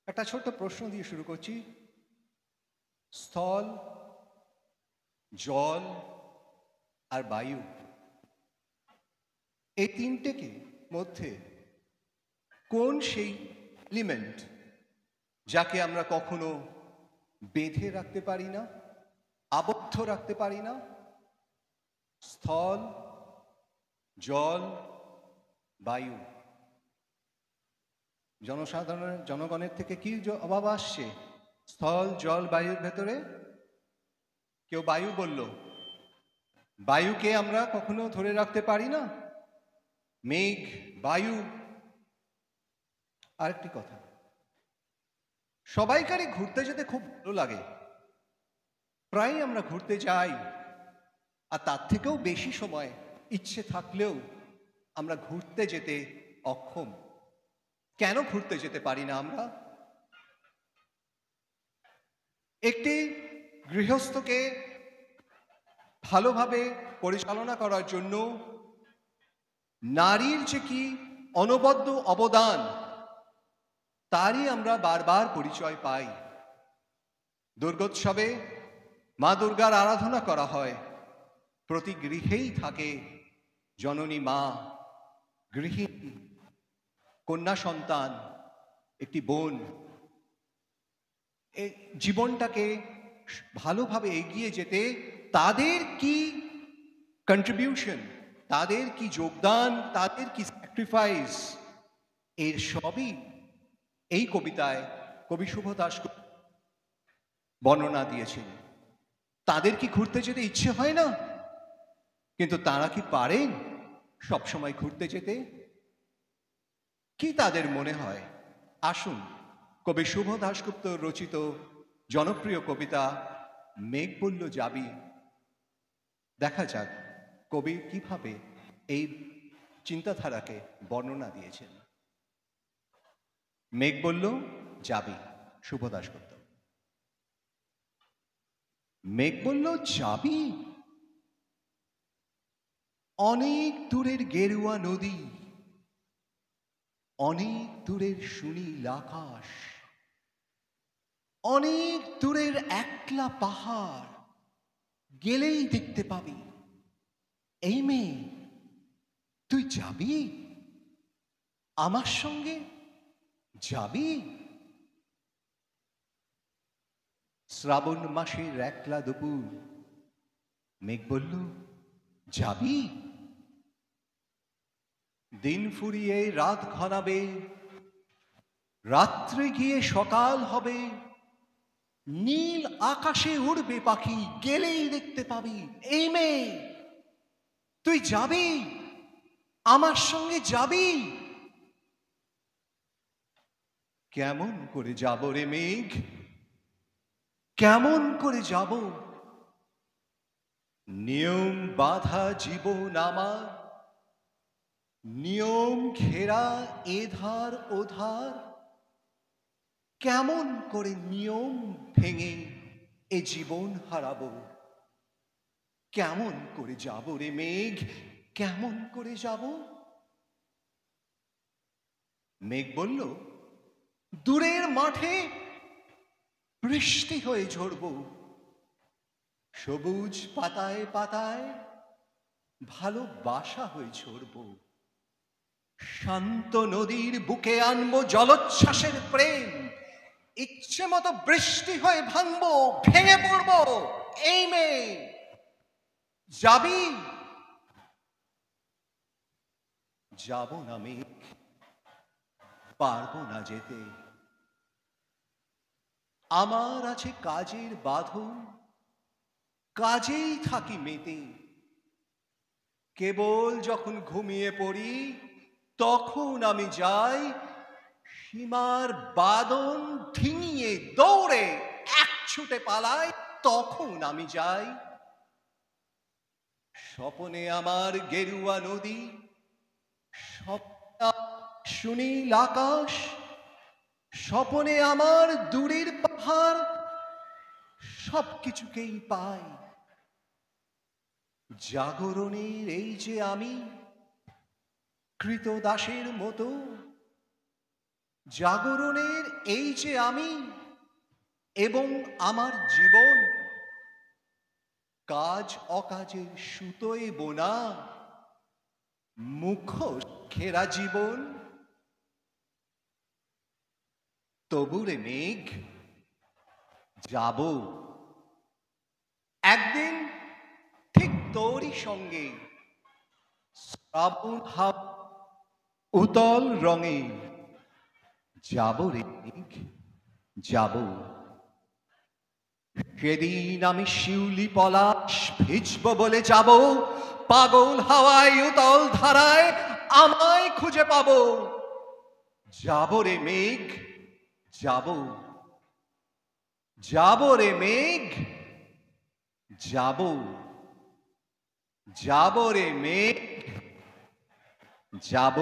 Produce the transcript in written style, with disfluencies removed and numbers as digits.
একটা ছোট্ট প্রশ্ন দিয়ে শুরু করছি। স্থল, জল আর বায়ু, এই তিনটেকে মধ্যে কোন সেই এলিমেন্ট যাকে আমরা কখনো বেঁধে রাখতে পারি না, আবদ্ধ রাখতে পারি না? স্থল, জল, বায়ু। জনগণের থেকে কি জবাব আসছে? স্থল, জল, বায়ুর ভেতরে কেউ বায়ু বলল। বায়ুকে আমরা কখনো ধরে রাখতে পারি না। মেঘ, বায়ু। আরেকটি কথা, সবাইকারই ঘুরতে যেতে খুব ভালো লাগে, প্রায় আমরা ঘুরতে যাই, আর তার থেকেও বেশি সময় ইচ্ছে থাকলেও আমরা ঘুরতে যেতে অক্ষম। কেন ঘুরতে যেতে পারি না আমরা? একটি গৃহস্থকে ভালোভাবে পরিচালনা করার জন্য নারীর যে কি অনবদ্য অবদান, তারই আমরা বারবার পরিচয় পাই। দুর্গোৎসবে মা দুর্গার আরাধনা করা হয়, প্রতি গৃহেই থাকে জননী মা, গৃহিণী, কন্যা সন্তান, একটি বোন। এই জীবনটাকে ভালোভাবে এগিয়ে যেতে তাদের কি কন্ট্রিবিউশন, তাদের কি যোগদান, তাদের কি স্যাক্রিফাইস, এর সবই এই কবিতায় কবি শুভ দাস বর্ণনা দিয়েছেন। তাদের কি ঘুরতে যেতে ইচ্ছে হয় না? কিন্তু তারা কি পারেন সবসময় ঘুরতে যেতে? কি তাদের মনে হয়? আসুন কবি শুভ দাশগুপ্ত রচিত জনপ্রিয় কবিতা মেঘ বলল যাবি দেখা যাক কবি কিভাবে এই চিন্তাধারাকে বর্ণনা দিয়েছেন। মেঘ বলল যাবি, শুভ দাশগুপ্ত। মেঘ বলল যাবি, অনেক দূরের গেরুয়া নদী, অনেক দূরের সুনীল আকাশ, অনেক দূরের একলা পাহাড়, গেলেই দেখতে পাবি। এই মেয়ে, তুই যাবি আমার সঙ্গে? যাবি? শ্রাবণ মাসের একলা দুপুর, মেঘ বলল যাবি? দিন ফুরিয়ে রাত ঘনাবে, রাত্রে গিয়ে সকাল হবে, নীল আকাশে উড়বে পাখি, গেলেই দেখতে পাবি। এই মেয়ে, তুই যাবি আমার সঙ্গে? যাবি? কেমন করে যাব রে মেঘ, কেমন করে যাব? নিয়ম বাঁধা জীবন আমার, নিয়ম ঘেরা এধার ওধার, কেমন করে নিয়ম ভেঙে এ জীবন হারাবো? কেমন করে যাব রে মেঘ, কেমন করে যাব? মেঘ বলল দূরের মাঠে বৃষ্টি হয়ে ঝরব, সবুজ পাতায় পাতায় ভালোবাসা হয়ে ঝরব, শান্ত নদীর বুকে আনবো জলোচ্ছ্বাসের প্রেম, ইচ্ছে মতো বৃষ্টি হয়ে ভাঙবো, ভেঙে পড়বো। এই মেয়ে, যাবি? যাব না মেঘ, পারবো না যেতে। আমার আছে কাজের বাঁধন, কাজেই থাকি মেতে। কেবল যখন ঘুমিয়ে পড়ি তখন আমি যাই, সীমার বাঁধন ধিঙিয়ে দৌড়ে এক ছুটে পালাই, তখন আমি যাই। স্বপনে আমার গেরুয়া নদী, স্বপ্ন সুনীল আকাশ, স্বপনে আমার দূরের পাহাড়, সবকিছুকেই পাই। জাগরণের এই যে আমি কৃতদাসের মতো, জাগরণের এই যে আমি এবং আমার জীবন, কাজ অকাজের সুতোয় বোনা মুখোশ ঘেরা জীবন, তবুরে মেঘ যাব একদিন ঠিক তোরই সঙ্গে, শ্রাবণ হাব উতল রঙে যাব রে মেঘ যাব। সেদিন আমি শিউলি পলাশ ভিজব বলে যাব, পাগল হাওয়ায় উতল ধারায় আমায় খুঁজে পাবো। যাব রে মেঘ যাব, যাব রে মেঘ যাব, যাব রে মেঘ যাব।